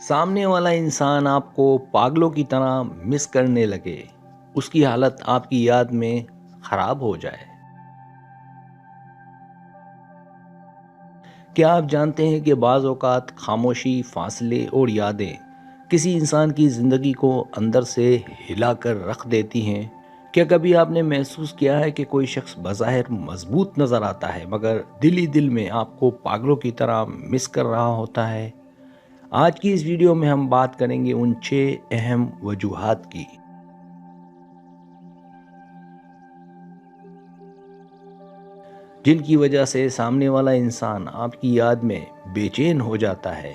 سامنے والا انسان آپ کو پاگلوں کی طرح مس کرنے لگے، اس کی حالت آپ کی یاد میں خراب ہو جائے۔ کیا آپ جانتے ہیں کہ بعض اوقات خاموشی، فاصلے اور یادیں کسی انسان کی زندگی کو اندر سے ہلا کر رکھ دیتی ہیں؟ کیا کبھی آپ نے محسوس کیا ہے کہ کوئی شخص بظاہر مضبوط نظر آتا ہے مگر دل ہی دل میں آپ کو پاگلوں کی طرح مس کر رہا ہوتا ہے؟ آج کی اس ویڈیو میں ہم بات کریں گے ان 6 اہم وجوہات کی جن کی وجہ سے سامنے والا انسان آپ کی یاد میں بے چین ہو جاتا ہے،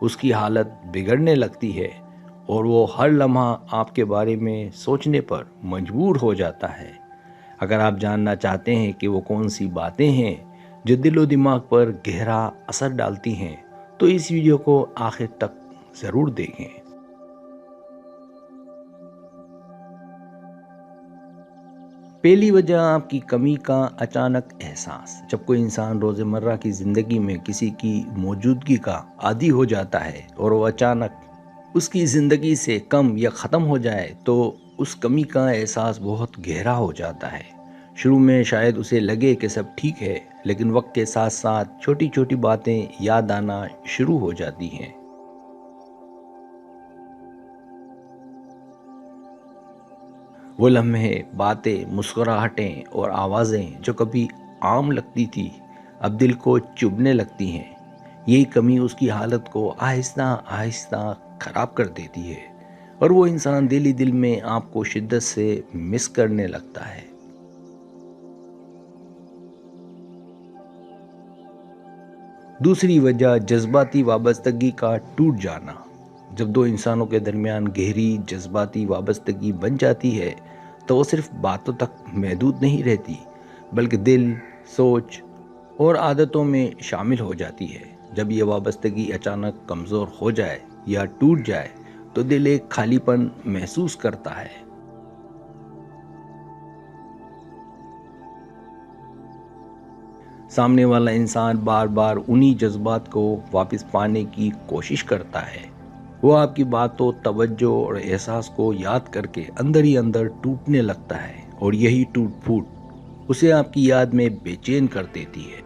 اس کی حالت بگڑنے لگتی ہے اور وہ ہر لمحہ آپ کے بارے میں سوچنے پر مجبور ہو جاتا ہے۔ اگر آپ جاننا چاہتے ہیں کہ وہ کون سی باتیں ہیں جو دل و دماغ پر گہرا اثر ڈالتی ہیں تو اس ویڈیو کو آخر تک ضرور دیکھیں۔ پہلی وجہ آپ کی کمی کا اچانک احساس۔ جب کوئی انسان روزمرہ کی زندگی میں کسی کی موجودگی کا عادی ہو جاتا ہے اور وہ اچانک اس کی زندگی سے کم یا ختم ہو جائے تو اس کمی کا احساس بہت گہرا ہو جاتا ہے۔ شروع میں شاید اسے لگے کہ سب ٹھیک ہے، لیکن وقت کے ساتھ ساتھ چھوٹی چھوٹی باتیں یاد آنا شروع ہو جاتی ہیں۔ وہ لمحے، باتیں، مسکراہٹیں اور آوازیں جو کبھی عام لگتی تھی اب دل کو چبھنے لگتی ہیں۔ یہی کمی اس کی حالت کو آہستہ آہستہ خراب کر دیتی ہے اور وہ انسان دل ہی دل میں آپ کو شدت سے مس کرنے لگتا ہے۔ دوسری وجہ جذباتی وابستگی کا ٹوٹ جانا۔ جب دو انسانوں کے درمیان گہری جذباتی وابستگی بن جاتی ہے تو وہ صرف باتوں تک محدود نہیں رہتی بلکہ دل، سوچ اور عادتوں میں شامل ہو جاتی ہے۔ جب یہ وابستگی اچانک کمزور ہو جائے یا ٹوٹ جائے تو دل ایک خالی پن محسوس کرتا ہے۔ سامنے والا انسان بار بار انہی جذبات کو واپس پانے کی کوشش کرتا ہے۔ وہ آپ کی باتوں، توجہ اور احساس کو یاد کر کے اندر ہی اندر ٹوٹنے لگتا ہے اور یہی ٹوٹ پھوٹ اسے آپ کی یاد میں بے چین کر دیتی ہے۔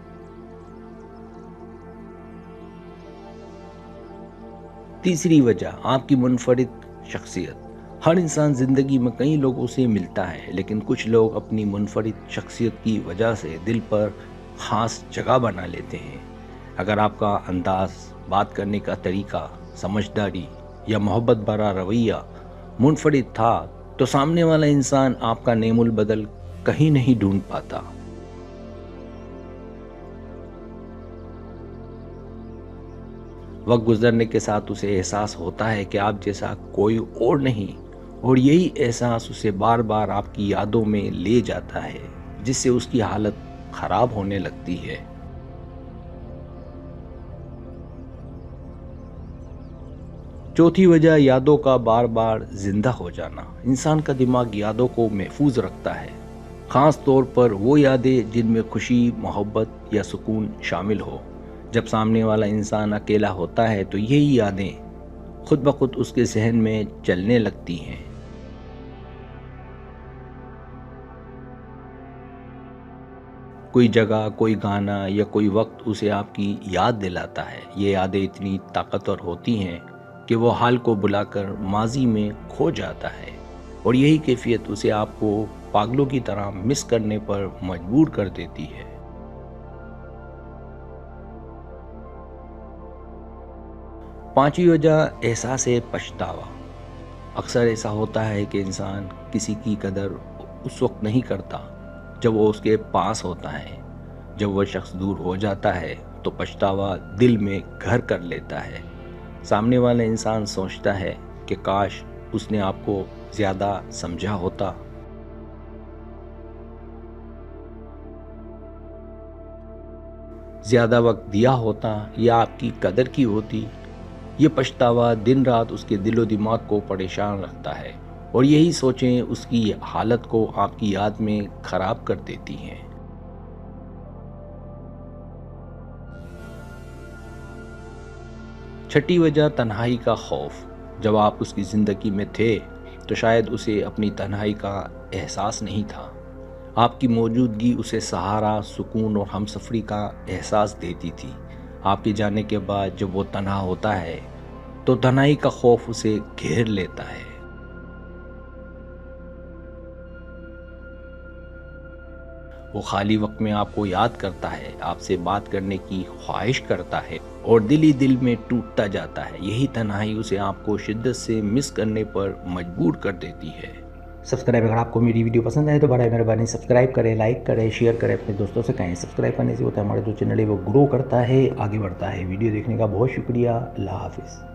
تیسری وجہ آپ کی منفرد شخصیت۔ ہر انسان زندگی میں کئی لوگوں سے ملتا ہے، لیکن کچھ لوگ اپنی منفرد شخصیت کی وجہ سے دل پر خاص جگہ بنا لیتے ہیں۔ اگر آپ کا انداز، بات کرنے کا طریقہ، سمجھداری یا محبت بھرا رویہ منفرد تھا تو سامنے والا انسان آپ کا نعم البدل کہیں نہیں ڈھونڈ پاتا۔ وقت گزرنے کے ساتھ اسے احساس ہوتا ہے کہ آپ جیسا کوئی اور نہیں، اور یہی احساس اسے بار بار آپ کی یادوں میں لے جاتا ہے، جس سے اس کی حالت خراب ہونے لگتی ہے۔ چوتھی وجہ یادوں کا بار بار زندہ ہو جانا۔ انسان کا دماغ یادوں کو محفوظ رکھتا ہے، خاص طور پر وہ یادیں جن میں خوشی، محبت یا سکون شامل ہو۔ جب سامنے والا انسان اکیلا ہوتا ہے تو یہی یادیں خود بخود اس کے ذہن میں چلنے لگتی ہیں۔ کوئی جگہ، کوئی گانا یا کوئی وقت اسے آپ کی یاد دلاتا ہے۔ یہ یادیں اتنی طاقتور ہوتی ہیں کہ وہ حال کو بلا کر ماضی میں کھو جاتا ہے، اور یہی کیفیت اسے آپ کو پاگلوں کی طرح مس کرنے پر مجبور کر دیتی ہے۔ پانچویں وجہ احساس پچھتاوا۔ اکثر ایسا ہوتا ہے کہ انسان کسی کی قدر اس وقت نہیں کرتا جب وہ اس کے پاس ہوتا ہے۔ جب وہ شخص دور ہو جاتا ہے تو پچھتاوا دل میں گھر کر لیتا ہے۔ سامنے والا انسان سوچتا ہے کہ کاش اس نے آپ کو زیادہ سمجھا ہوتا، زیادہ وقت دیا ہوتا یا آپ کی قدر کی ہوتی۔ یہ پچھتاوا دن رات اس کے دل و دماغ کو پریشان رکھتا ہے، اور یہی سوچیں اس کی حالت کو آپ کی یاد میں خراب کر دیتی ہیں۔ چھٹی وجہ تنہائی کا خوف۔ جب آپ اس کی زندگی میں تھے تو شاید اسے اپنی تنہائی کا احساس نہیں تھا۔ آپ کی موجودگی اسے سہارا، سکون اور ہمسفری کا احساس دیتی تھی۔ آپ کے جانے کے بعد جب وہ تنہا ہوتا ہے تو تنہائی کا خوف اسے گھیر لیتا ہے۔ وہ خالی وقت میں آپ کو یاد کرتا ہے، آپ سے بات کرنے کی خواہش کرتا ہے اور دل ہی دل میں ٹوٹتا جاتا ہے۔ یہی تنہائی اسے آپ کو شدت سے مس کرنے پر مجبور کر دیتی ہے۔ سبسکرائب، اگر آپ کو میری ویڈیو پسند آئے تو برائے مہربانی سبسکرائب کریں، لائک کریں، شیئر کریں، اپنے دوستوں سے کہیں۔ سبسکرائب کرنے سے ہوتا ہے ہمارا جو چینل ہے وہ گرو کرتا ہے، آگے بڑھتا ہے۔ ویڈیو دیکھنے کا بہت شکریہ۔ اللہ حافظ۔